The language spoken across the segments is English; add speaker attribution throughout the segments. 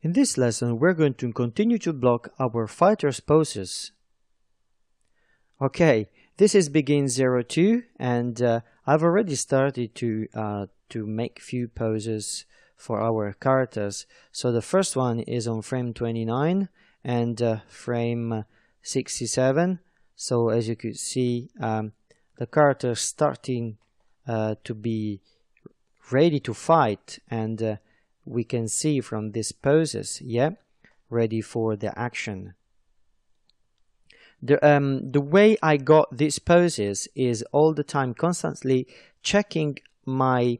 Speaker 1: In this lesson, we're going to continue to block our fighter's poses. Okay, this is begin 02, and I've already started to make few poses for our characters. So the first one is on frame 29 and frame 67. So as you could see, the character starting to be ready to fight, and we can see from these poses, ready for the action. The way I got these poses is all the time constantly checking my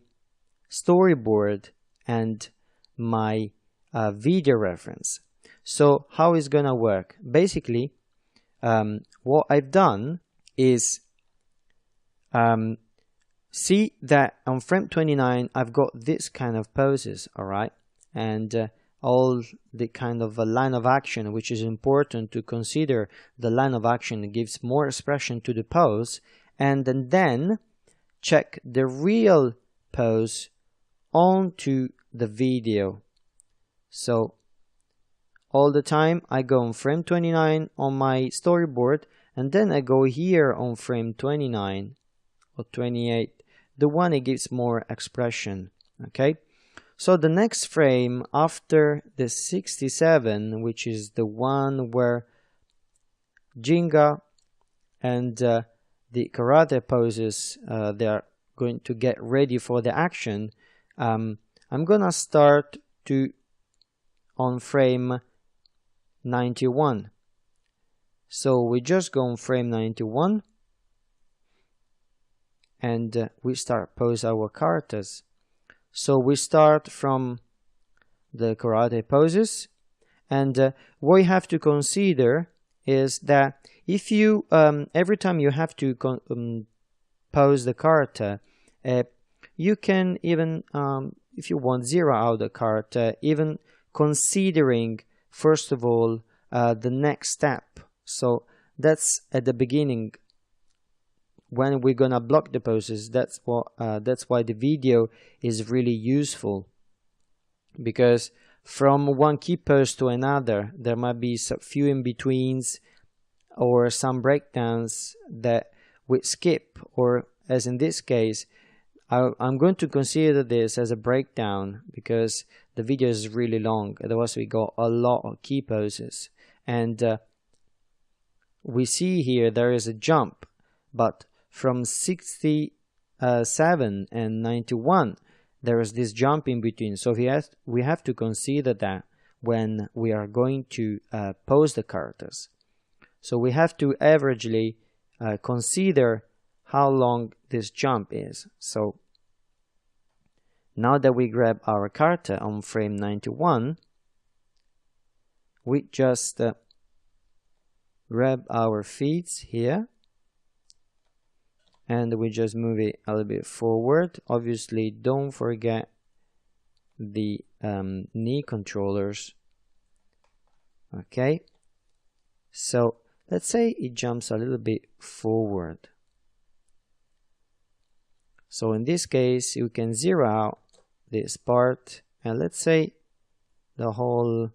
Speaker 1: storyboard and my video reference. So how is gonna work? Basically, what I've done is see that on frame 29 I've got this kind of poses, alright, and all the kind of a line of action, which is important to consider. The line of action gives more expression to the pose, and then check the real pose onto the video. So all the time I go on frame 29 on my storyboard, and then I go here on frame 29 or 28, the one it gives more expression. Okay, so the next frame after the 67, which is the one where Ginga and the karate poses, they are going to get ready for the action. I'm gonna start to on frame 91. So we just go on frame 91 and we start pose our characters. So we start from the karate poses, and what you have to consider is that if you every time you have to pose the character, you can even if you want zero out the character, even considering first of all the next step. So that's at the beginning when we're gonna block the poses. That's why the video is really useful, because from one key pose to another there might be a few in-betweens or some breakdowns that we skip, or as in this case I'm going to consider this as a breakdown because the video is really long. Otherwise we got a lot of key poses, and we see here there is a jump, but from 67 and 91 there is this jump in between. So we have to consider that when we are going to pose the characters. So we have to averagely consider how long this jump is. So now that we grab our character on frame 91, we just grab our feet here and we just move it a little bit forward. Obviously don't forget the knee controllers. Okay, so let's say it jumps a little bit forward. So in this case you can zero out this part, and let's say the whole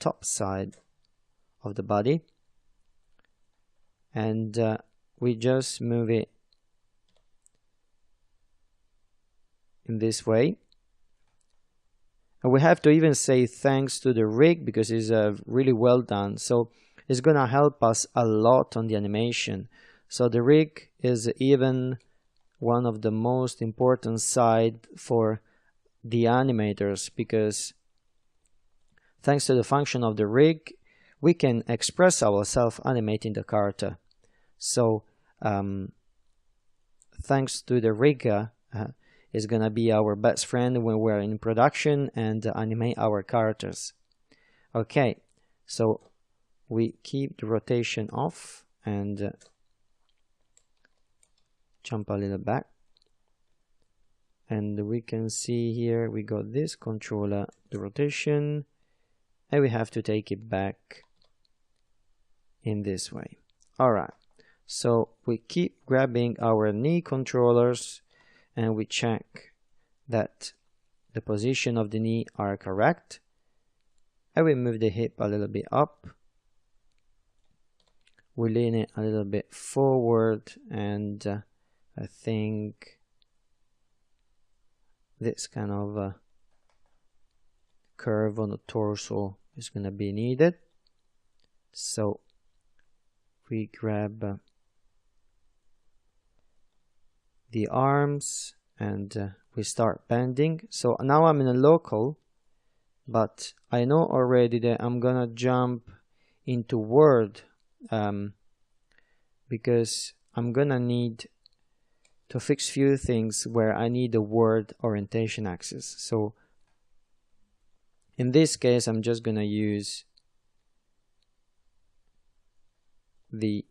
Speaker 1: top side of the body, and we just move it in this way. And we have to even say thanks to the rig because it's really well done. So it's gonna help us a lot on the animation. So the rig is even one of the most important side for the animators, because thanks to the function of the rig we can express ourselves animating the character. So thanks to the rig is gonna be our best friend when we're in production and animate our characters. Okay, so we keep the rotation off and jump a little back, and we can see here we got this controller, the rotation, and we have to take it back in this way. Alright, so we keep grabbing our knee controllers and we check that the position of the knee are correct, I will move the hip a little bit up. We lean it a little bit forward, and I think this kind of curve on the torso is going to be needed. So we grab the arms and we start bending. So now I'm in a local, but I know already that I'm gonna jump into word because I'm gonna need to fix few things where I need the word orientation axis. So in this case, I'm just gonna use the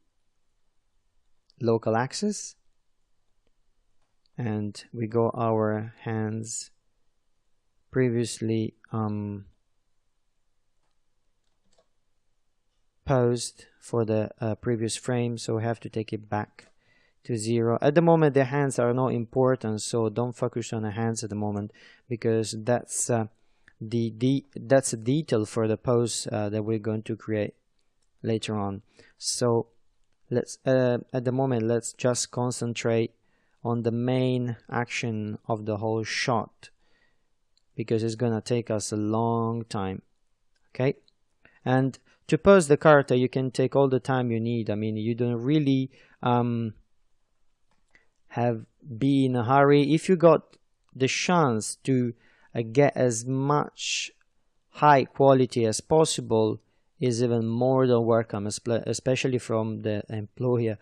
Speaker 1: local axis, and we got our hands previously posed for the previous frame, so we have to take it back to 0. At the moment the hands are not important, so don't focus on the hands at the moment, because that's that's a detail for the pose that we're going to create later on. So let's at the moment let's just concentrate on the main action of the whole shot, because it's gonna take us a long time. Okay, and to pose the character you can take all the time you need. I mean, you don't really be in a hurry. If you got the chance to get as much high quality as possible, is even more than welcome, especially from the employer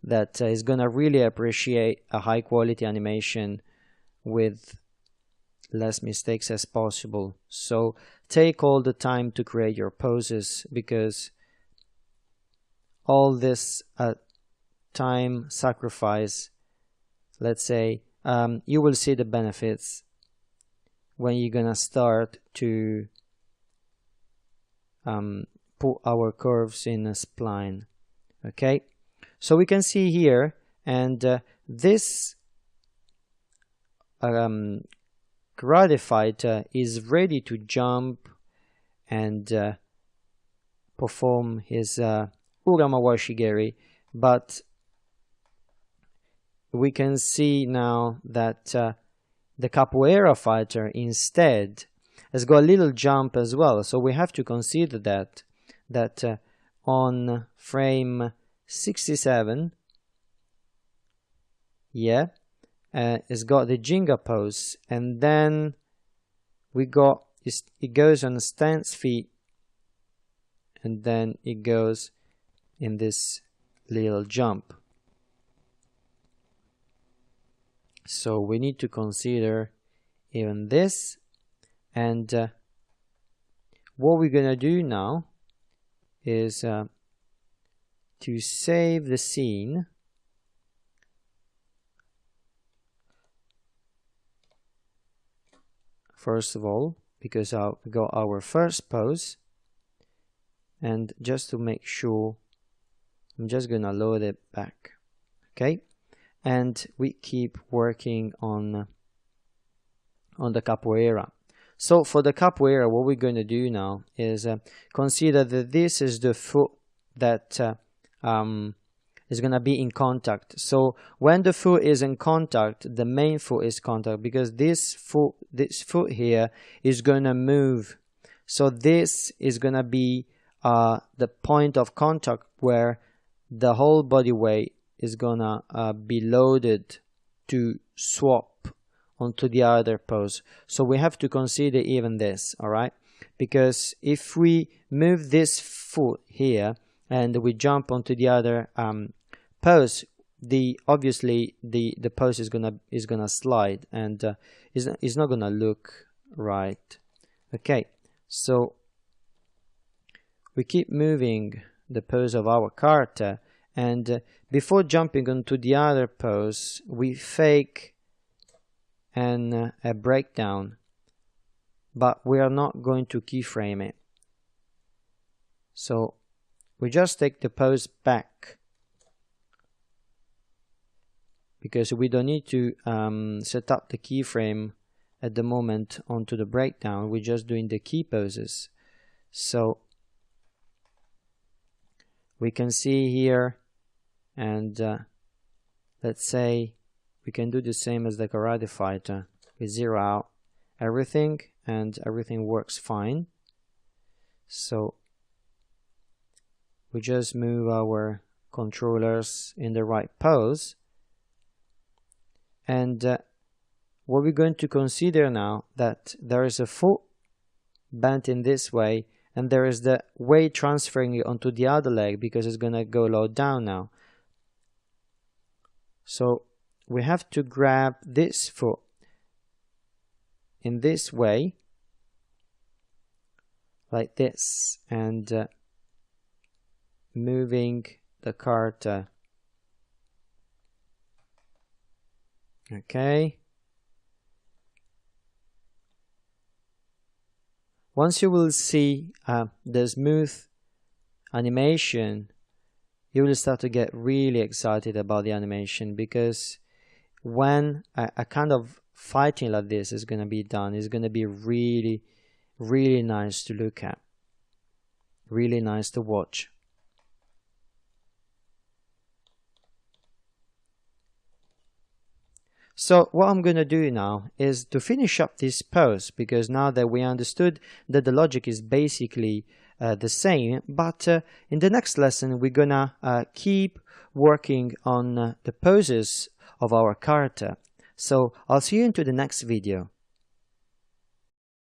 Speaker 1: that is gonna really appreciate a high quality animation with less mistakes as possible. So take all the time to create your poses, because all this time sacrifice, let's say, you will see the benefits when you're gonna start to put our curves in a spline. Okay, so we can see here, and this karate fighter is ready to jump and perform his Uramawashigeri, but we can see now that the capoeira fighter instead has got a little jump as well. So we have to consider that on frame 67, yeah, it's got the Jinga pose, and then we got it goes on a stance feet, and then it goes in this little jump. So we need to consider even this, and what we're gonna do now is to save the scene. First of all, because I'll go our first pose, and just to make sure, I'm just gonna load it back. Okay, and we keep working on the capoeira. So for the capoeira, what we're going to do now is consider that this is the foot that is going to be in contact. So when the foot is in contact, the main foot is contact, because this foot here is going to move. So this is going to be the point of contact where the whole body weight is going to be loaded to swap onto the other pose. So we have to consider even this, all right? Because if we move this foot here and we jump onto the other pose, obviously the pose is gonna slide, and is not gonna look right. Okay, so we keep moving the pose of our character, and before jumping onto the other pose, we fake a breakdown, but we are not going to keyframe it. So we just take the pose back, because we don't need to set up the keyframe at the moment onto the breakdown. We're just doing the key poses. So we can see here, and let's say we can do the same as the karate fighter. We zero out everything and everything works fine. So we just move our controllers in the right pose, and what we're going to consider now, that there is a foot bent in this way, and there is the weight transferring it onto the other leg because it's going to go low down now. So we have to grab this foot in this way, like this, and moving the cart. Okay. Once you will see the smooth animation, you will start to get really excited about the animation, because when a kind of fighting like this is going to be done, it's going to be really, really nice to look at, really nice to watch. So what I'm going to do now is to finish up this pose, because now that we understood that the logic is basically the same, but in the next lesson we're going to keep working on the poses of our character. So I'll see you into the next video.